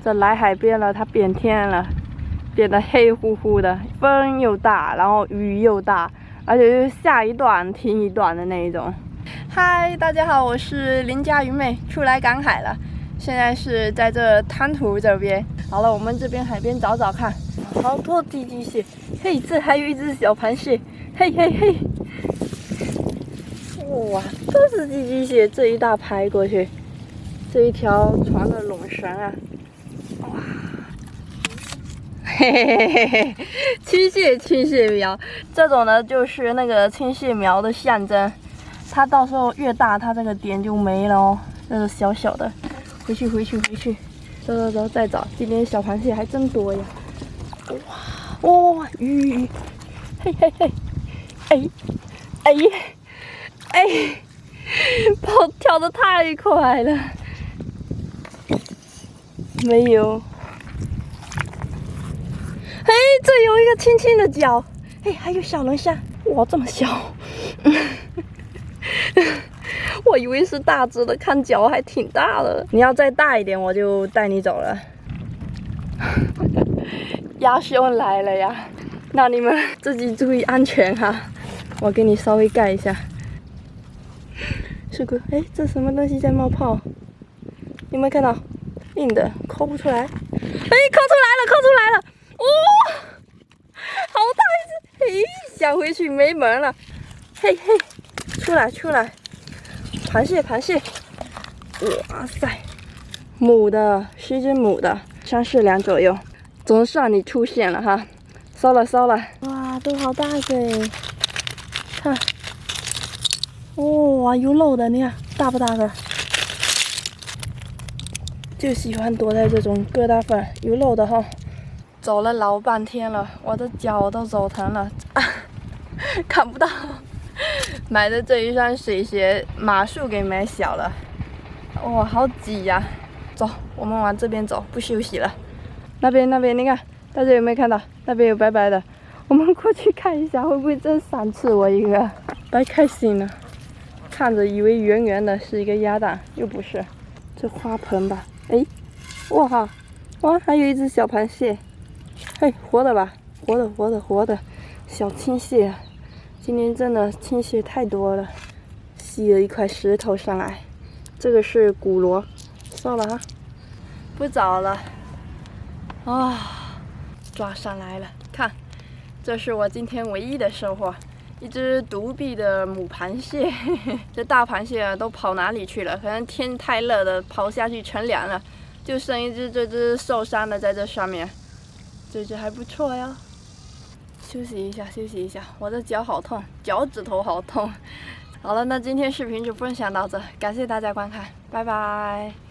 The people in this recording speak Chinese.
这来海边了，它变天了，变得黑乎乎的，风又大，然后雨又大，而且是下一段停一段的那一种。嗨，大家好，我是邻家鱼妹，出来赶海了。现在是在这滩涂这边。好了，我们这边海边找找看，好多寄居蟹。嘿，这还有一只小螃蟹。嘿嘿嘿，哇，都是寄居蟹，这一大排过去，这一条船的拢绳啊，哇，嘿嘿嘿嘿嘿，青蟹苗，这种呢就是那个青蟹苗的象征，它到时候越大，它这个点就没了哦，这个小小的，回去，走，再找，今天小螃蟹还真多呀，哇，鱼，嘿嘿嘿。哎，跑跳得太快了，没有。哎，这有一个轻轻的脚，哎，还有小龙虾，哇，这么小，我以为是大只的，看脚还挺大的。你要再大一点，我就带你走了。鸭兄来了呀，那你们自己注意安全哈。我给你稍微盖一下。是个，哎，这什么东西在冒泡？有没有看到？硬的，抠不出来。哎，抠出来了！哇，好大一只！嘿，想回去没门了。嘿，出来！螃蟹！哇塞，母的，是一只母的，3、4两左右。总算你出现了哈，收了。哇，都好大个哎！看，哇，有肉的，你看大不大个？就喜欢躲在这种疙瘩缝，有肉的哈。走了老半天了，我的脚都走疼了，看不到。买的这一双水鞋码数给买小了，哇，好挤呀！走，我们往这边走，不休息了。那边，你看，大家有没有看到？那边有白白的。我们过去看一下，会不会真赏赐我一个？白开心了，看着以为圆圆的是一个鸭蛋，又不是，这花盆吧？哎，哇，还有一只小螃蟹，嘿，活的吧？活的，小青蟹，今天真的青蟹太多了，吸了一块石头上来，这个是骨螺，算了哈，不找了，抓上来了，看。这是我今天唯一的收获，一只独臂的母螃蟹。这大螃蟹啊，都跑哪里去了？可能天太热了，跑下去乘凉了，就剩一只这只受伤的在这上面。这只还不错呀。休息一下，我的脚好痛，脚趾头好痛。好了，那今天视频就分享到这，感谢大家观看，拜拜。